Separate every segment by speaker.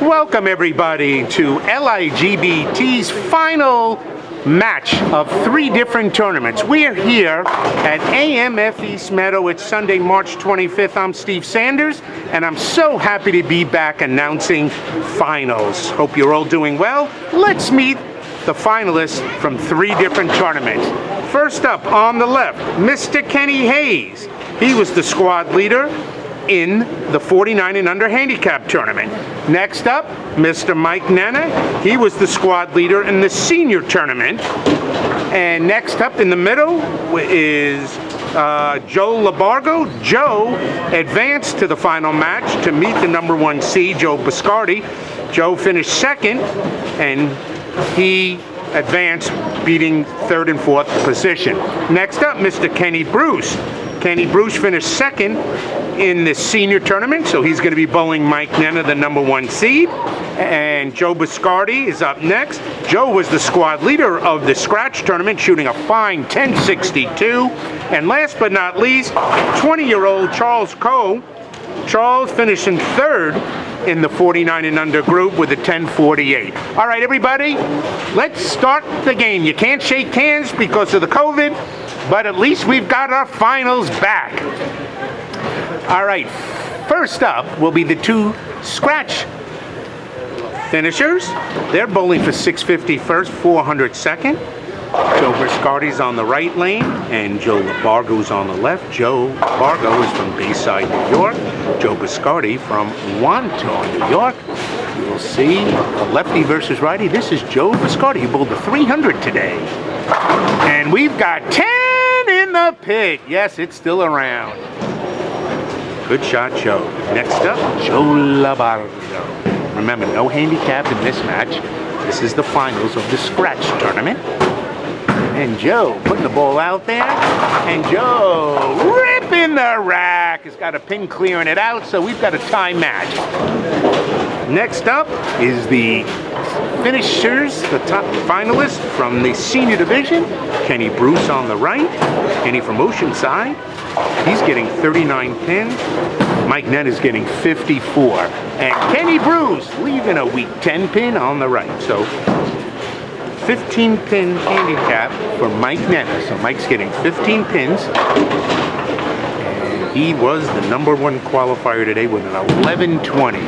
Speaker 1: Welcome everybody to LIGBT's final match of 3 different tournaments. We are here at AMF East Meadow. It's Sunday, March 25th. I'm Steve Sanders, and I'm so happy to be back announcing finals. Hope you're all doing well. Let's meet the finalists from 3 different tournaments. First up on the left, Mr. Kenny Hayes. He was the squad leader in the 49 and under handicap tournament. Next up, Mr. Mike Nenna. He was the squad leader in the senior tournament. And next up in the middle is Joe LaBargo. Joe advanced to the final match to meet the #1 seed, Joe Biscardi. Joe finished second, and he advanced, beating 3rd and 4th position. Next up, Mr. Kenny Bruce. Kenny Bruce finished second in the senior tournament, so he's going to be bowling Mike Nenna, the #1 seed. And Joe Biscardi is up next. Joe was the squad leader of the scratch tournament, shooting a fine 10.62. And last but not least, 20-year-old Charles Coe. Charles finished in 3rd in the 49 and under group with a 10.48. All right, everybody, let's start the game. You can't shake hands because of the COVID, but at least we've got our finals back. All right, first up will be the 2 scratch finishers. They're bowling for 650 first, 400 second. Joe Biscardi's on the right lane, and Joe LaBargo's on the left. Joe LaBargo is from Bayside, New York. Joe Biscardi from Wantagh, New York. You'll see lefty versus righty. This is Joe Biscardi. He bowled the 300 today. And we've got 10 in the pit. Yes, it's still around. Good shot, Joe. Next up, Joe LaBargo. Remember, no handicap in this match. This is the finals of the scratch tournament. And Joe putting the ball out there. And Joe ripping the rack. Has got a pin clearing it out, so we've got a tie match. Next up is the finishers, the top finalists from the senior division. Kenny Bruce on the right. Kenny from Oceanside. He's getting 39 pins. Mike Nenna is getting 54. And Kenny Bruce leaving a weak 10 pin on the right. So 15 pin handicap for Mike Nenna. So Mike's getting 15 pins. And he was the #1 qualifier today with an 11.20.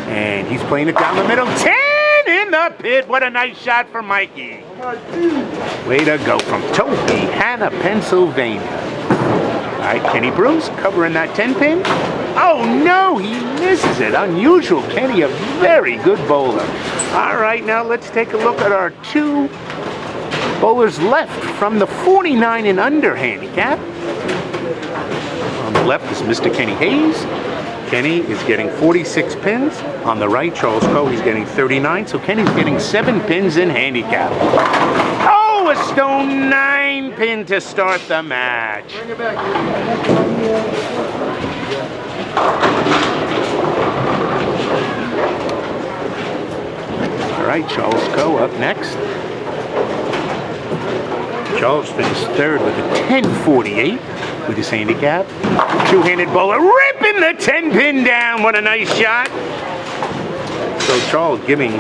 Speaker 1: And he's playing it down the middle. 10 in the pit. What a nice shot for Mikey. Way to go from Tobyhanna, Pennsylvania. All right, Kenny Bruce covering that 10 pin. Oh no, he misses it. Unusual. Kenny, a very good bowler. All right, now let's take a look at our 2 bowlers left from the 49 and under handicap. On the left is Mr. Kenny Hayes. Kenny is getting 46 pins. On the right, Charles Coe, he's getting 39. So Kenny's getting 7 pins in handicap. Oh, a stone 9 pin to start the match. Bring it back. All right, Charles Coe up next. Charles finished 3rd with a 10.48 with his handicap. 2-handed bowler ripping the 10 pin down. What a nice shot. So Charles giving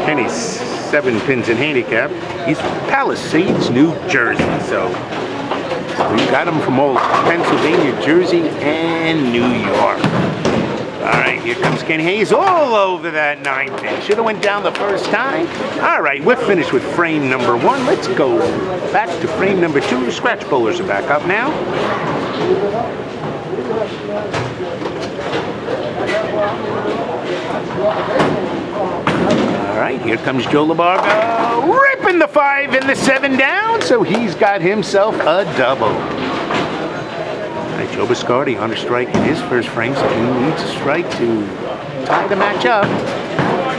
Speaker 1: Kenny 7 pins in handicap. He's from Palisades, New Jersey. So we got him from all Pennsylvania, Jersey, and New York. All right, here comes Kenny Hayes all over that 9 pin. Should have went down the first time. All right, we're finished with frame #1. Let's go back to frame #2. The scratch bowlers are back up now. All right, here comes Joe LaBargo, ripping the 5 and the 7 down, so he's got himself a double. Joe Biscardi on a strike in his first frame, so he needs a strike to tie the match up.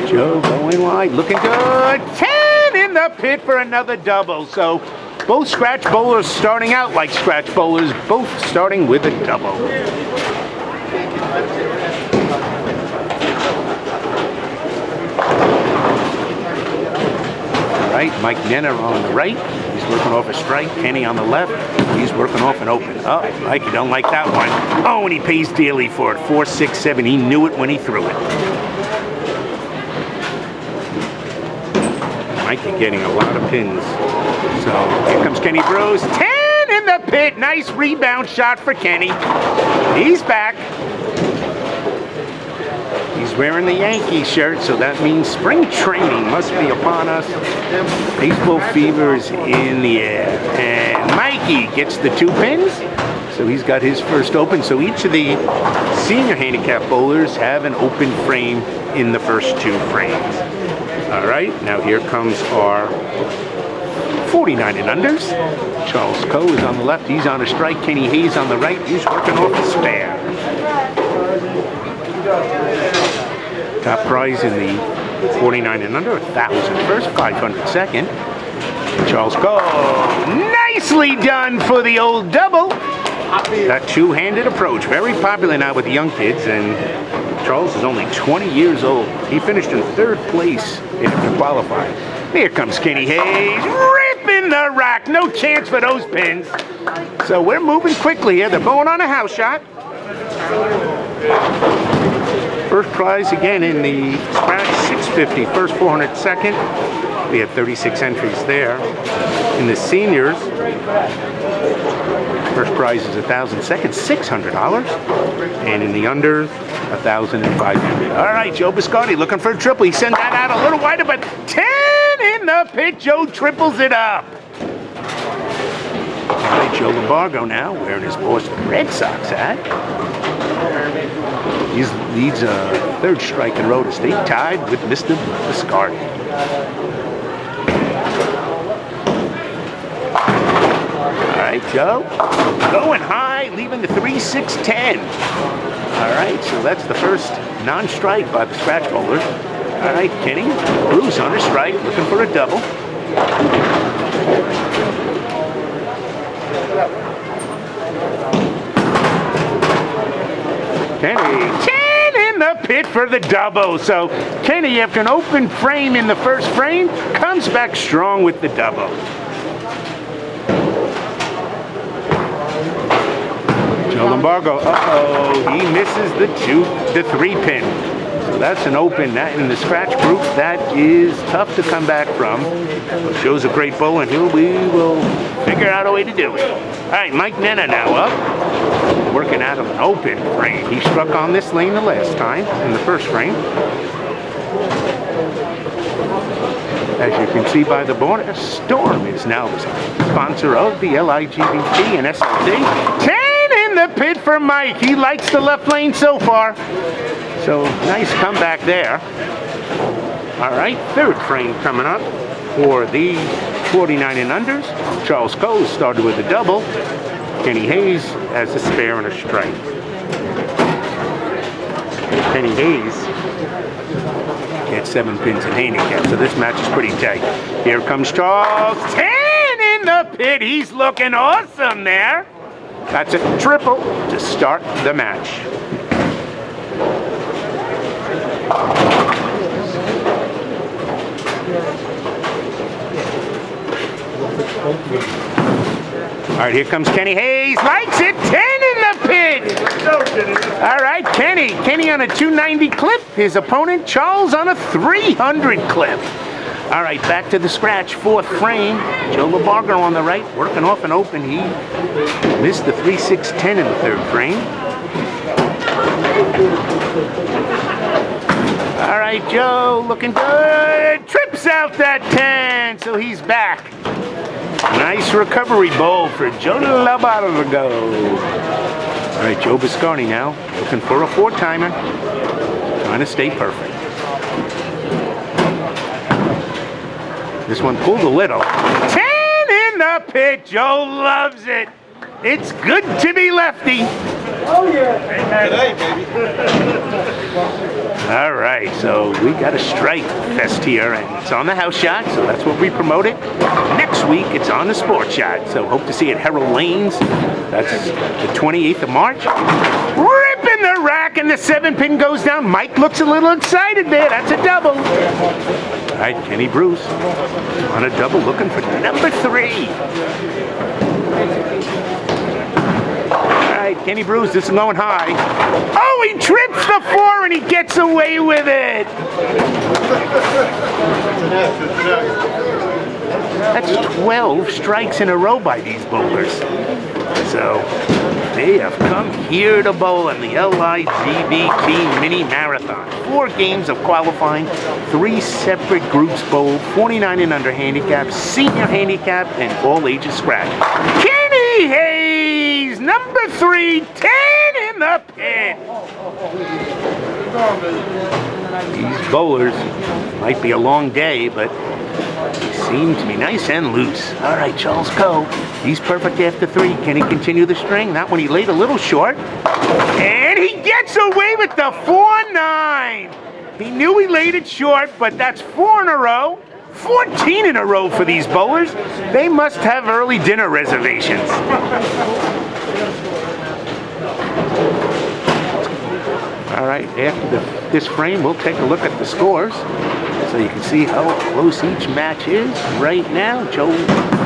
Speaker 1: Joe going wide, looking good. 10 in the pit for another double. So both scratch bowlers starting out like scratch bowlers, both starting with a double. All right, Mike Nenna on the right. He's working off a strike. Kenny on the left. He's working off an open. Oh, Mike, you don't like that one. Oh, and he pays dearly for it. 4, 6, 7. He knew it when he threw it. Mikey getting a lot of pins. So here comes Kenny Bruce. 10 in the pit. Nice rebound shot for Kenny. He's back. He's wearing the Yankees shirt, so that means spring training must be upon us. Baseball fever is in the air. And Mikey gets the 2 pins. So he's got his first open. So each of the senior handicap bowlers have an open frame in the first 2 frames. All right, now here comes our 49 and unders. Charles Coe is on the left. He's on a strike. Kenny Hayes on the right. He's working off a spare. Top prize in the 49 and under, 1,000 first, 500 second. Charles Coe, nicely done for the old double. That 2-handed approach, very popular now with the young kids, and Charles is only 20 years old. He finished in 3rd place after qualifying. Here comes Kenny Hayes, ripping the rack. No chance for those pins. So we're moving quickly here. They're bowling on a house shot. First prize again in the scratch, 650. First 400 second. We had 36 entries there. In the seniors, first prize is 1,000 seconds, $600. And in the unders, 1,500. All right, Joe Biscardi looking for a triple. He sent that out a little wider, but 10 in the pit. Joe triples it up. All right, Joe LaBargo now wearing his Boston Red Sox hat. He leads a 3rd strike in a row to stay tied with Mr. Biscardi. All right, Joe, going high, leaving the 3-6-10. All right, so that's the first non-strike by the scratch bowlers. All right, Kenny Bruce on a strike, looking for a double. Kenny, 10 in the pit for the double. So Kenny, after an open frame in the first frame, comes back strong with the double. Joe LaBargo, he misses the 3 pin. So that's an open. That in the scratch group, that is tough to come back from. But shows a great bowler, and we will figure out a way to do it. All right, Mike Nenna now up, working out of an open frame. He struck on this lane the last time in the first frame. As you can see by the board, Storm is now the sponsor of the LIGBT and SLT. 10 in the pit for Mike. He likes the left lane so far. So nice comeback there. All right, 3rd frame coming up for the 49 and unders. Charles Coe started with a double. Kenny Hayes has a spare and a strike. Kenny Hayes gets 7 pins in handicap, so this match is pretty tight. Here comes Charles, 10 in the pit. He's looking awesome there. That's a triple to start the match. All right, here comes Kenny Hayes. Likes it. 10 in the pit. All right, Kenny on a 290 clip. His opponent, Charles, on a 300 clip. All right, back to the scratch. 4th frame. Joe LaBargo on the right, working off an open. He missed the 3-6-10 in the 3rd frame. All right, Joe, looking good. Trips out that 10, so he's back. Nice recovery bowl for Joe LaBargo. All right, Joe Biscardi now, looking for a 4-timer. Trying to stay perfect. This one pulled a little. 10 in the pit. Joe loves it. It's good to be lefty.
Speaker 2: Oh, yeah. Today, baby.
Speaker 1: All right, so we got a strike fest here, and it's on the house shot, so that's what we promoted. Next week, it's on the sports shot, so hope to see it at Harold Lanes. That's the 28th of March. Ripping the rack, and the 7-pin goes down. Mike looks a little excited there. That's a double. All right, Kenny Bruce on a double, looking for number 3. All right, Kenny Bruce, this is going high. Oh, he trips the 4 and he gets gets away with it. That's 12 strikes in a row by these bowlers. So they have come here to bowl in the LIGBT Mini Marathon. 4 games of qualifying, 3 separate groups bowled, 49 and under handicap, senior handicap, and all ages scratch. Kenny Hayes, number 3, 10 in the pit. These bowlers might be a long day, but they seem to be nice and loose. All right, Charles Coe. He's perfect after 3. Can he continue the string? That one he laid a little short. And he gets away with the 4-9. He knew he laid it short, but that's 4 in a row. 14 in a row for these bowlers. They must have early dinner reservations. All right, after this frame, we'll take a look at the scores so you can see how close each match is right now. Joe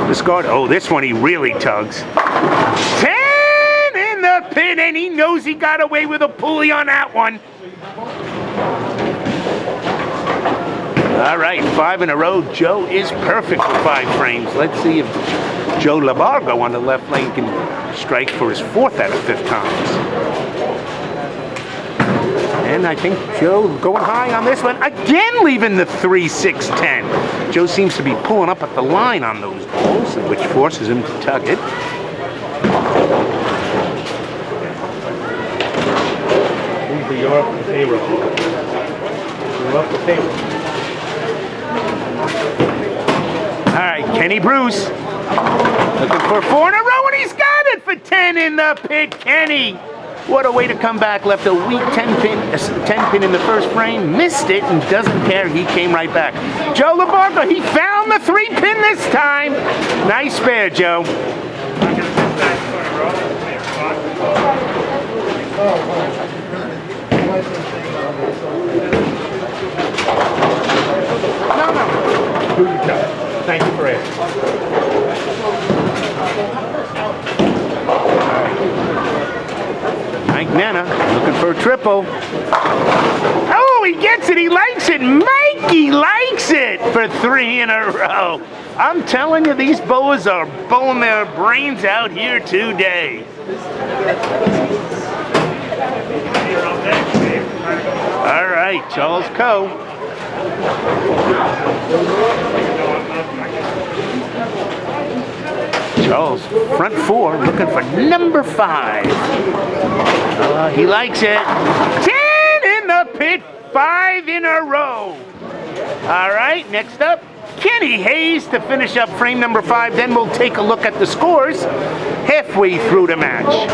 Speaker 1: Biscardi. Oh, this one he really tugs. 10 in the pit, and he knows he got away with a pulley on that one. All right, 5 in a row. Joe is perfect for 5 frames. Let's see if Joe LaBargo on the left lane can strike for his 4th out of 5 times. And I think Joe going high on this one. Again, leaving the 3, 6, 10. Joe seems to be pulling up at the line on those balls, which forces him to tug it. You're up the payroll. You're up the payroll. All right, Kenny Bruce. Looking for 4 in a row, and he's got it for 10 in the pit. Kenny. What a way to come back. Left a weak 10 pin in the first frame, missed it, and doesn't care. He came right back. Joe LaBargo, he found the 3 pin this time. Nice spare, Joe. No. Thank you for asking. Mike Nenna looking for a triple. Oh, he gets it. He likes it. Mikey likes it for 3 in a row. I'm telling you, these bowlers are bowling their brains out here today. All right, Charles Coe. Charles, front 4, looking for number 5. He likes it. 10 in the pit, 5 in a row. All right, next up, Kenny Hayes to finish up frame number 5. Then we'll take a look at the scores halfway through the match.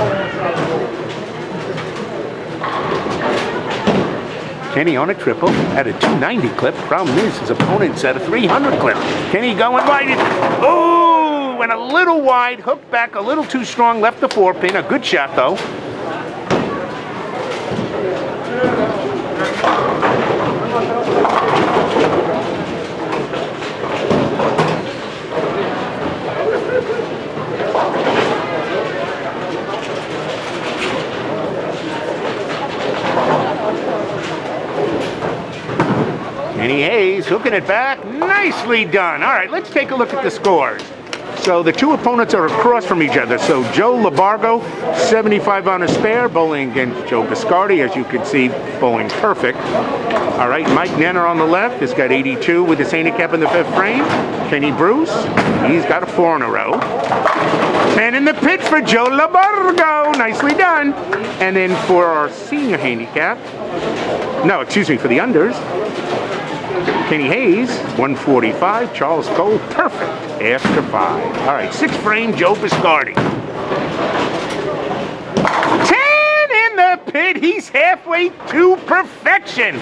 Speaker 1: Kenny on a triple at a 290 clip. Problem is, his opponent's at a 300 clip. Kenny going wide. Oh, went a little wide, hooked back a little too strong, left the 4 pin. A good shot, though. Kenny Hayes hooking it back. Nicely done. All right, let's take a look at the scores. So the 2 opponents are across from each other. So Joe LaBargo, 75 on a spare, bowling against Joe Biscardi, as you can see, bowling perfect. All right, Mike Nenna on the left has got 82 with his handicap in the 5th frame. Kenny Bruce, he's got a 4 in a row. 10 in the pit for Joe LaBargo. Nicely done. And then for our senior handicap, no, excuse me, for the unders, Kenny Hayes, 145. Charles Coe, perfect after 5. All right, 6th frame, Joe Biscardi. 10 in the pit. He's halfway to perfection.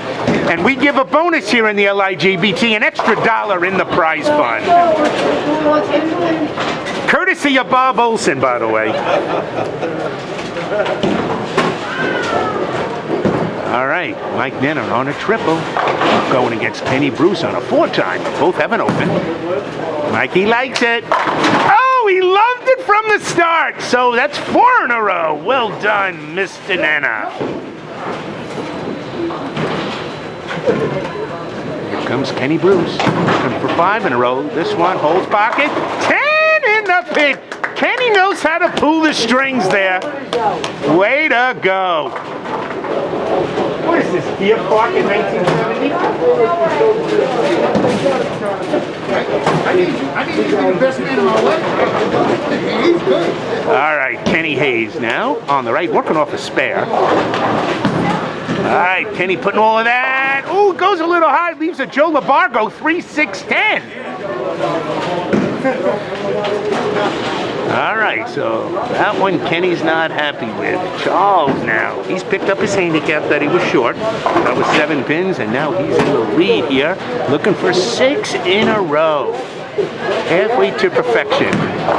Speaker 1: And we give a bonus here in the LIGBT, an extra $1 in the prize fund. Courtesy of Bob Olson, by the way. All right, Mike Nenna on a triple, going against Kenny Bruce on a 4-time. Both have an open. Mikey likes it. Oh, he loved it from the start. So that's 4 in a row. Well done, Mr. Nenna. Here comes Kenny Bruce. Looking for 5 in a row. This one holds pocket. 10 in the pit. Kenny knows how to pull the strings there. Way to go. What is this, Deer Park in 1970? I need you to be the best man in my life. He's good. All right, Kenny Hayes now on the right, working off a spare. All right, Kenny putting all of that. Ooh, goes a little high, leaves a Joe LaBargo 3-6-10. All right, so that one Kenny's not happy with. Charles now, he's picked up his handicap that he was short. That was 7 pins, and now he's in the lead here, looking for 6 in a row. Halfway to perfection.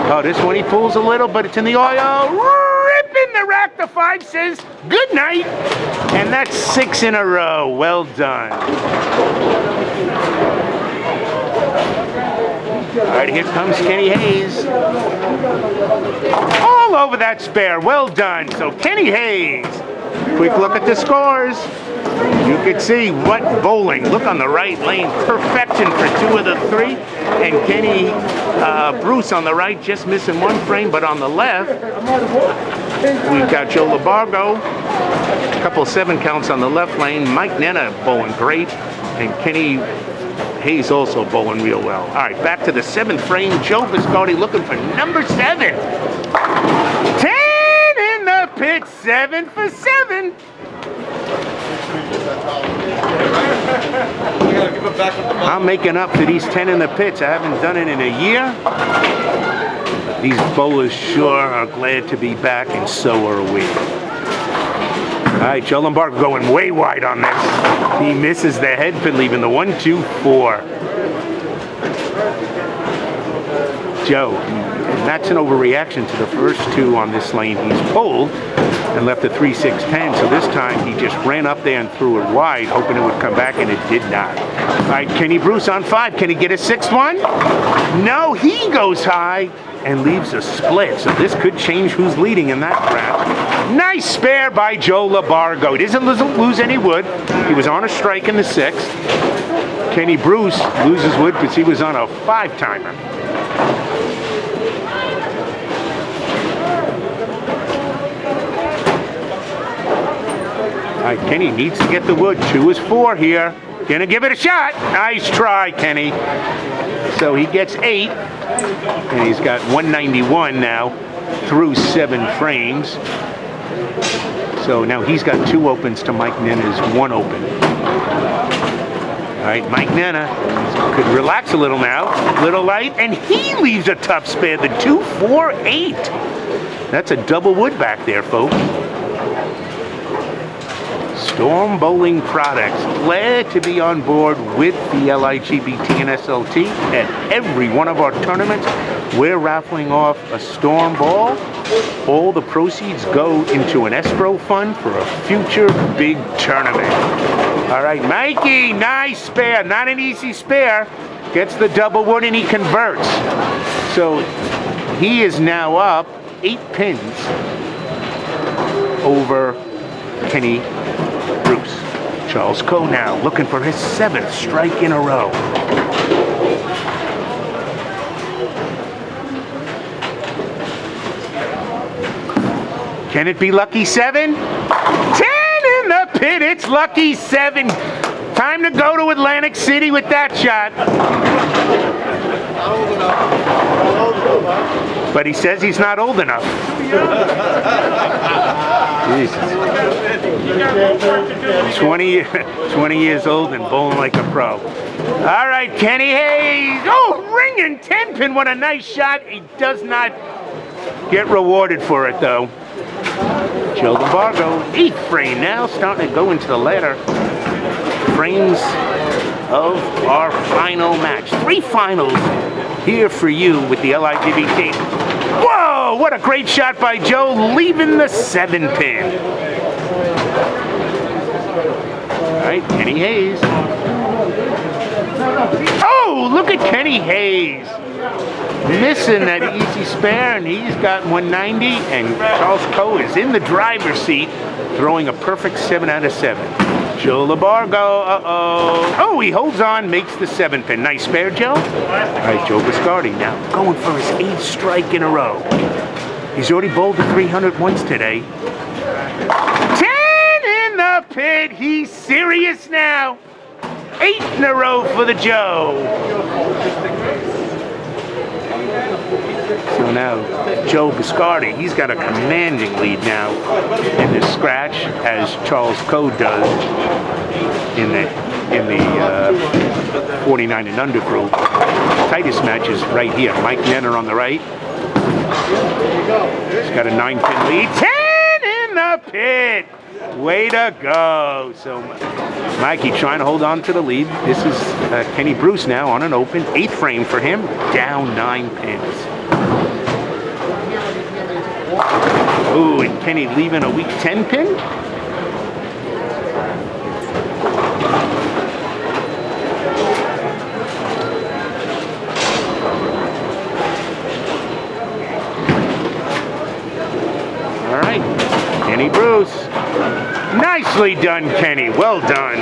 Speaker 1: Oh, this one he pulls a little, but it's in the oil. Ripping the rack. The 5 says good night, and that's 6 in a row. Well done. All right, here comes Kenny Hayes. All over that spare. Well done. So Kenny Hayes. Quick look at the scores. You can see what bowling. Look on the right lane. Perfection for 2 of the 3. And Kenny Bruce on the right, just missing 1 frame. But on the left, we've got Joe LaBargo. A couple 7 counts on the left lane. Mike Nenna bowling great. And Kenny Hayes also bowling real well. All right, back to the 7th frame. Joe Biscardi looking for number 7. 10 in the pit, 7 for 7. I'm making up for these 10 in the pits. I haven't done it in a year. These bowlers sure are glad to be back, and so are we. All right, Joe LaBargo going way wide on this. He misses the head pin, leaving the 1-2-4. Joe, and that's an overreaction to the first 2 on this lane. He's pulled and left a 3-6-10. So this time he just ran up there and threw it wide, hoping it would come back, and it did not. All right, Kenny Bruce on 5. Can he get a 6th one? No, he goes high and leaves a split. So this could change who's leading in that crash. Nice spare by Joe LaBargo. He doesn't lose any wood. He was on a strike in the 6th. Kenny Bruce loses wood because he was on a 5-timer. All right, Kenny needs to get the wood. 2 is 4 here. Gonna give it a shot. Nice try, Kenny. So he gets 8, and he's got 191 now through 7 frames. So now he's got 2 opens to Mike Nenna's 1 open. All right, Mike Nenna could relax a little now. Little light, and he leaves a tough spare, the 2-4-8. That's a double wood back there, folks. Storm Bowling Products, glad to be on board with the Ligbt and SLT. At every one of our tournaments, we're raffling off a Storm Ball. All the proceeds go into an escrow fund for a future big tournament. All right, Mikey, nice spare, not an easy spare. Gets the double wood and he converts. So he is now up 8 pins over Kenny Bruce. Charles Coe now looking for his 7th strike in a row. Can it be lucky 7? 10 in the pit, it's lucky 7. Time to go to Atlantic City with that shot. But he says he's not old enough. Jesus. 20 years old and bowling like a pro. All right, Kenny Hayes. Oh, ringing 10-pin. What a nice shot. He does not get rewarded for it, though. Joe LaBargo, 8th frame now, starting to go into the latter frames of our final match. 3 finals here for you with the Ligbt. Whoa, what a great shot by Joe, leaving the 7-pin. All right, Kenny Hayes. Oh, look at Kenny Hayes. Missing that easy spare, and he's got 190, and Charles Coe is in the driver's seat, throwing a perfect 7 out of 7. Joe LaBargo, oh, he holds on, makes the 7-pin. Nice spare, Joe. All right, Joe Biscardi now going for his 8th strike in a row. He's already bowled the 300 once today. 10 in the pit. He's serious now. 8 in a row for the Joe. So now Joe Biscardi, he's got a commanding lead now in this scratch, as Charles Coe does in the 49 and under group. Tightest match is right here. Mike Nenna on the right. He's got a 9-pin lead. 10 in the pit. Way to go. So Mikey trying to hold on to the lead. This is Kenny Bruce now on an open. 8th frame for him. Down 9 pins. Ooh, and Kenny leaving a weak 10 pin. All right, Kenny Bruce. Nicely done, Kenny. Well done.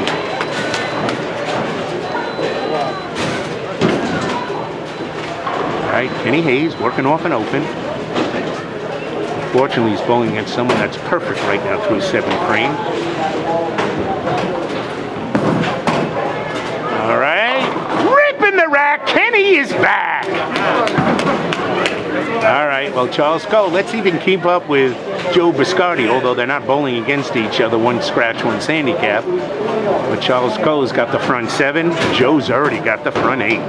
Speaker 1: All right, Kenny Hayes working off an open. Unfortunately, he's bowling against someone that's perfect right now through 7 frames. All right, ripping the rack. Kenny is back. All right, well, Charles Coe, let's even keep up with Joe Biscardi, although they're not bowling against each other. One scratch, one's handicap. But Charles Coe's got the front 7. Joe's already got the front 8.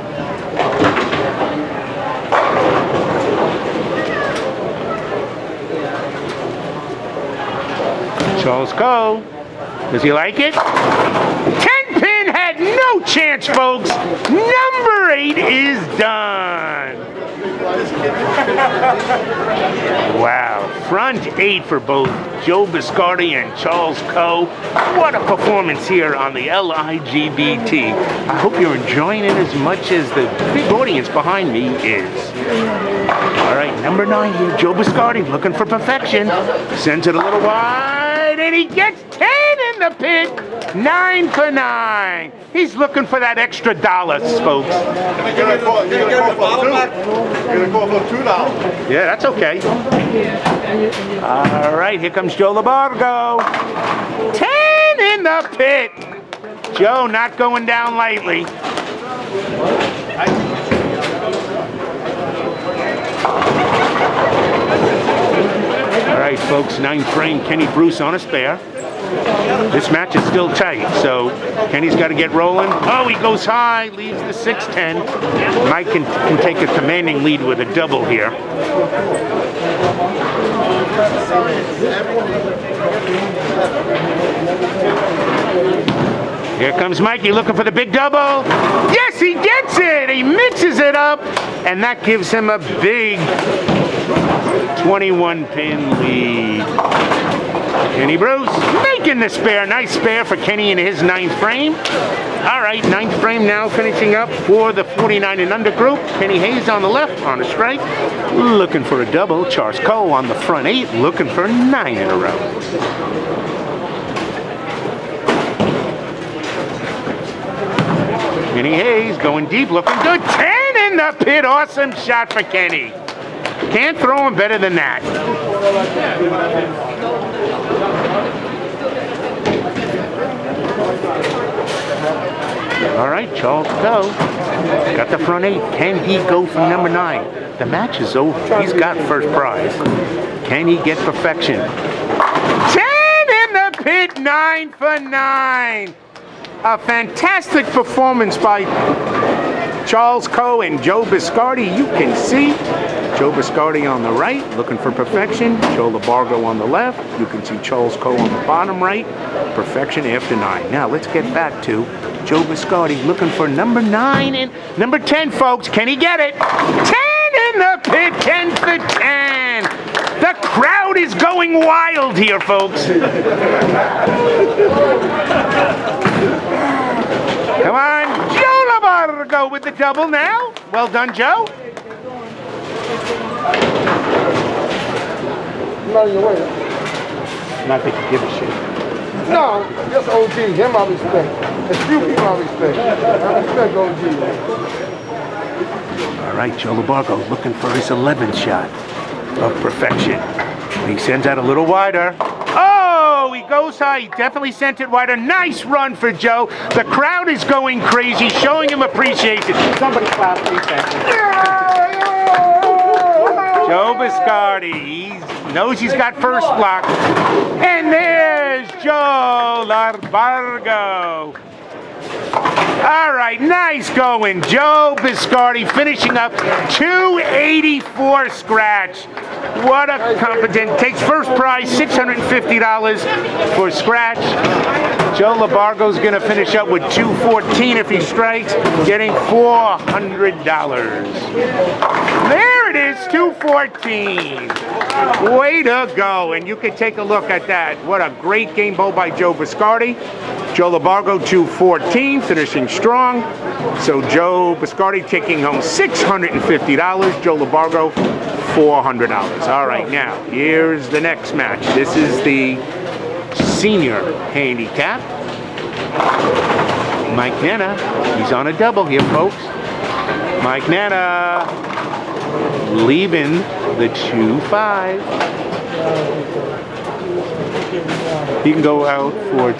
Speaker 1: Charles Coe, does he like it? 10-pin had no chance, folks. Number 8 is done. Wow, front 8 for both Joe Biscardi and Charles Coe. What a performance here on the LIGBT. I hope you're enjoying it as much as the big audience behind me is. All right, number 9 here, Joe Biscardi looking for perfection. Sends it a little wide, and he gets 10 in the pit. 9 for 9. He's looking for that extra $, folks.
Speaker 2: You're gonna call for $2.
Speaker 1: Yeah, that's okay. All right, here comes Joe LaBargo. 10 in the pit. Joe not going down lightly. All right, folks, 9th frame, Kenny Bruce on a spare. This match is still tight, so Kenny's got to get rolling. Oh, he goes high, leaves the 6-10. Mike can take a commanding lead with a double here. Here comes Mikey looking for the big double. Yes, he gets it. He mixes it up, and that gives him a big 21-pin lead. Kenny Bruce making the spare. Nice spare for Kenny in his 9th frame. All right, 9th frame now finishing up for the 49 and under group. Kenny Hayes on the left on a strike. Looking for a double. Charles Coe on the front 8. Looking for 9 in a row. Kenny Hayes going deep, looking good. 10 in the pit. Awesome shot for Kenny. Can't throw him better than that. All right, Charles Coe got the front 8. Can he go from number 9? The match is over. He's got first prize. Can he get perfection? 10 in the pit, 9 for 9. A fantastic performance by Charles Coe and Joe Biscardi. You can see Joe Biscardi on the right, looking for perfection. Joe LaBargo on the left. You can see Charles Coe on the bottom right. Perfection after 9. Now let's get back to Joe Biscardi looking for number 9 and number 10, folks. Can he get it? 10 in the pit, 10 for 10. The crowd is going wild here, folks. Come on, Joe LaBargo with the double now. Well done, Joe. Not that you give a shit.
Speaker 3: No, just OG. Him I respect. There's few people I respect. I respect OG.
Speaker 1: All right, Joe LaBargo looking for his 11th shot of perfection. He sends out a little wider. Oh, he goes high. He definitely sent it wider. Nice run for Joe. The crowd is going crazy, showing him appreciation. Somebody clap, please. Thank you. Joe Biscardi. He knows he's got first block. And there's Joe LaBargo. All right, nice going. Joe Biscardi finishing up 284 scratch. What a competent. Takes first prize, $650 for scratch. Joe LaBargo's going to finish up with 214 if he strikes, getting $400. There it is, 214. Way to go. And you can take a look at that. What a great game bowl by Joe Biscardi. Joe LaBargo 214, finishing strong. So Joe Biscardi taking home $650. Joe LaBargo $400. All right, now here's the next match. This is the senior handicap. Mike Nenna, he's on a double here, folks. Mike Nenna leaving the 2-5. He can go out for,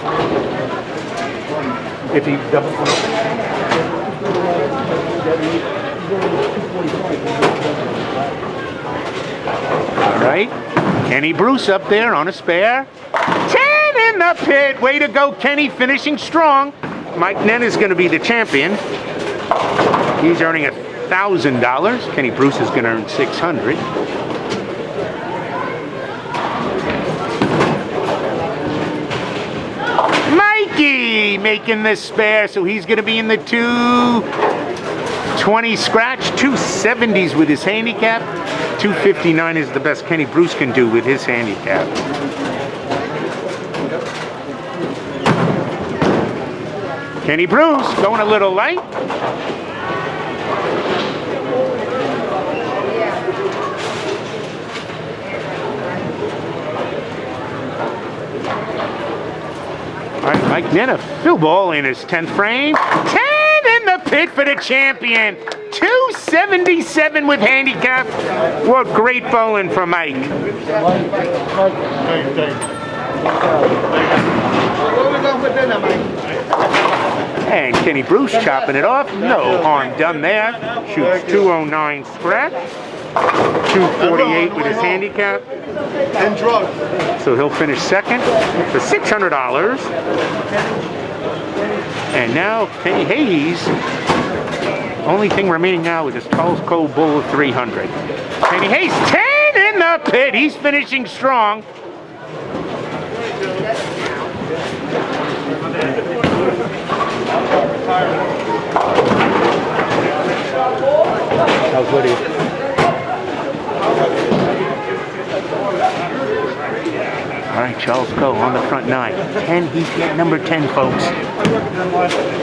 Speaker 1: if he double. All right, Kenny Bruce up there on a spare. 10 in the pit. Way to go, Kenny, finishing strong. Mike Nenna is going to be the champion. He's earning $1,000. Kenny Bruce is going to earn $600. Mikey making the spare, so he's going to be in the 220 scratch, 270s with his handicap. 259 is the best Kenny Bruce can do with his handicap. Kenny Bruce going a little light. All right, Mike Nenna, Phil Ball in his 10th frame. 10 in the pit for the champion. 277 with handicap. What great bowling for Mike. And Kenny Bruce chopping it off. No harm done there. Shoots 209 scratch. 248 with his handicap.
Speaker 3: And drugs.
Speaker 1: So he'll finish second for $600. And now Kenny Hayes. Only thing remaining now is this Charles Cole Bull of 300. Kenny Hayes, 10 in the pit. He's finishing strong. How's Woody? All right, Charles Cole on the front 9. 10, he's at number 10, folks.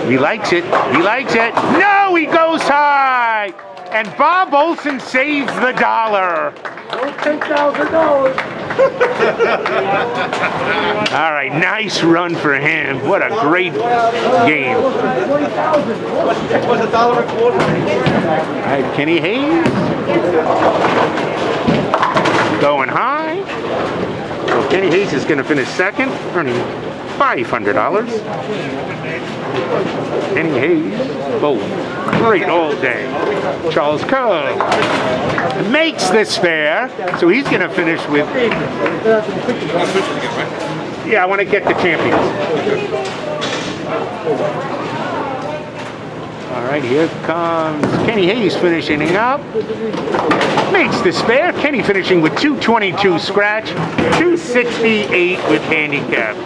Speaker 1: He likes it. He likes it. No, he goes high. And Bob Olson saves the dollar.
Speaker 3: $10,000.
Speaker 1: All right, nice run for him. What a great game.
Speaker 2: What's a dollar a quarter?
Speaker 1: All right, Kenny Hayes. Going high. So Kenny Hayes is going to finish second, earning $500. Kenny Hayes, both great all day. Charles Cole makes this fair, so he's going to finish with. Yeah, I want to get the champions. All right, here comes Kenny Hayes finishing up. Makes the spare. Kenny finishing with 222 scratch, 268 with handicap.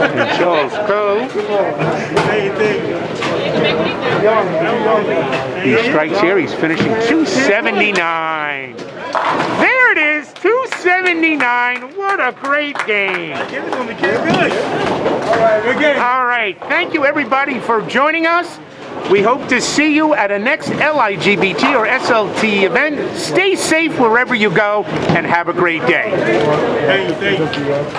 Speaker 1: And Charles Cole. He strikes here. He's finishing 279. There it is, 279. What a great game.
Speaker 2: All right, good game.
Speaker 1: All right, thank you everybody for joining us. We hope to see you at a next LIGBT or SLT event. Stay safe wherever you go, and have a great day.